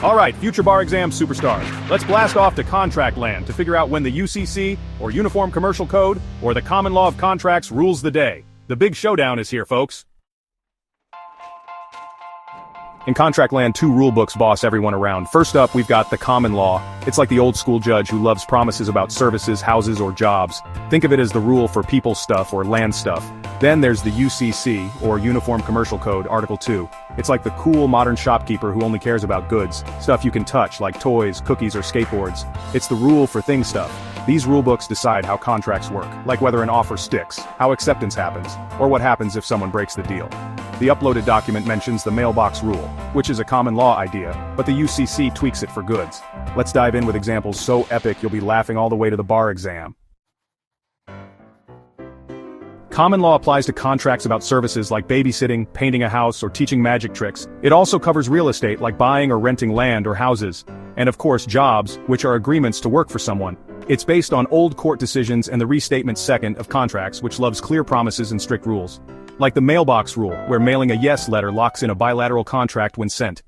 Alright, future bar exam superstars. Let's blast off to contract land to figure out when the UCC, or Uniform Commercial Code, or the Common Law of Contracts rules the day. The big showdown is here, folks. In contract land, 2 rule books boss everyone around. First up, we've got the common law. It's like the old school judge who loves promises about services, houses, or jobs. Think of it as the rule for people stuff or land stuff. Then there's the UCC, or Uniform Commercial Code, Article 2. It's like the cool modern shopkeeper who only cares about goods, stuff you can touch like toys, cookies, or skateboards. It's the rule for thing stuff. These rule books decide how contracts work, like whether an offer sticks, how acceptance happens, or what happens if someone breaks the deal. The uploaded document mentions the mailbox rule, which is a common law idea, but the UCC tweaks it for goods. Let's dive in with examples so epic you'll be laughing all the way to the bar exam. Common law applies to contracts about services like babysitting, painting a house, or teaching magic tricks. It also covers real estate like buying or renting land or houses. And of course jobs, which are agreements to work for someone. It's based on old court decisions and the restatement second of contracts, which loves clear promises and strict rules. Like the mailbox rule, where mailing a yes letter locks in a bilateral contract when sent.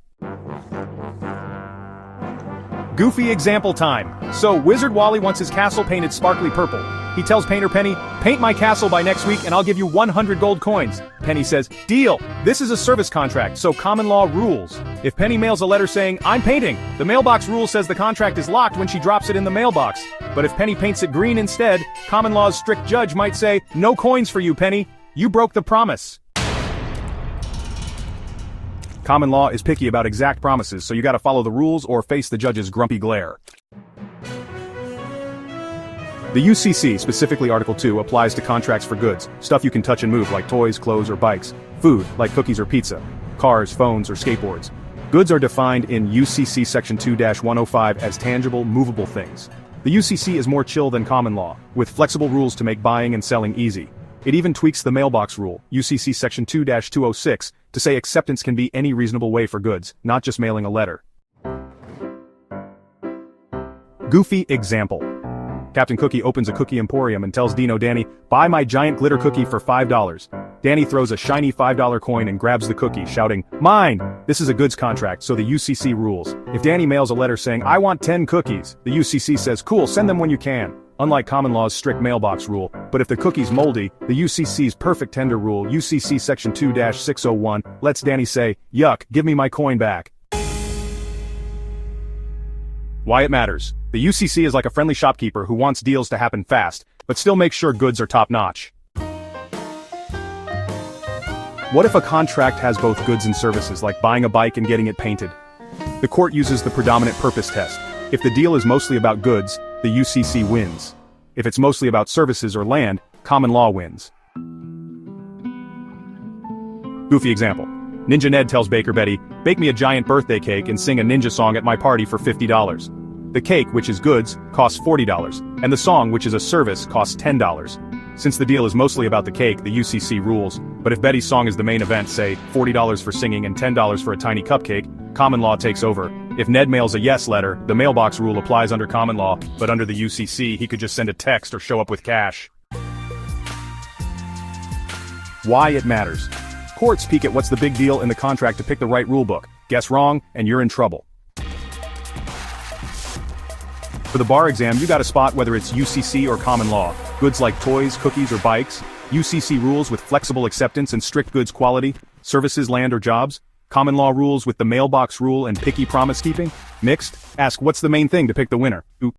Goofy example time. So Wizard Wally wants his castle painted sparkly purple. He tells Painter Penny, "Paint my castle by next week and I'll give you 100 gold coins." Penny says, "Deal! This is a service contract, so common law rules." If Penny mails a letter saying, "I'm painting," the mailbox rule says the contract is locked when she drops it in the mailbox. But if Penny paints it green instead, common law's strict judge might say, "No coins for you, Penny. You broke the promise." Common law is picky about exact promises, so you gotta follow the rules or face the judge's grumpy glare. The UCC, specifically Article 2, applies to contracts for goods, stuff you can touch and move like toys, clothes, or bikes, food, like cookies or pizza, cars, phones, or skateboards. Goods are defined in UCC Section 2-105 as tangible, movable things. The UCC is more chill than common law, with flexible rules to make buying and selling easy. It even tweaks the mailbox rule, UCC Section 2-206, to say acceptance can be any reasonable way for goods, not just mailing a letter. Goofy example. Captain Cookie opens a cookie emporium and tells Dino Danny, "Buy my giant glitter cookie for $5. Danny throws a shiny $5 coin and grabs the cookie, shouting, "Mine!" This is a goods contract, so the UCC rules. If Danny mails a letter saying, "I want 10 cookies," the UCC says, "Cool, send them when you can." Unlike common law's strict mailbox rule, but if the cookie's moldy, the UCC's perfect tender rule, UCC Section 2-601, lets Danny say, "Yuck, give me my coin back." Why it matters. The UCC is like a friendly shopkeeper who wants deals to happen fast, but still makes sure goods are top-notch. What if a contract has both goods and services, like buying a bike and getting it painted? The court uses the predominant purpose test. If the deal is mostly about goods, the UCC wins. If it's mostly about services or land, common law wins. Goofy example. Ninja Ned tells Baker Betty, "Bake me a giant birthday cake and sing a ninja song at my party for $50. The cake, which is goods, costs $40, and the song, which is a service, costs $10. Since the deal is mostly about the cake, the UCC rules, but if Betty's song is the main event, say, $40 for singing and $10 for a tiny cupcake, common law takes over. If Ned mails a yes letter, the mailbox rule applies under common law, but under the UCC, he could just send a text or show up with cash. Why it matters. Courts peek at what's the big deal in the contract to pick the right rulebook. Guess wrong, and you're in trouble. For the bar exam, you gotta spot whether it's UCC or common law. Goods like toys, cookies, or bikes. UCC rules with flexible acceptance and strict goods quality. Services, land, or jobs. Common law rules with the mailbox rule and picky promise keeping. Mixed. Ask what's the main thing to pick the winner.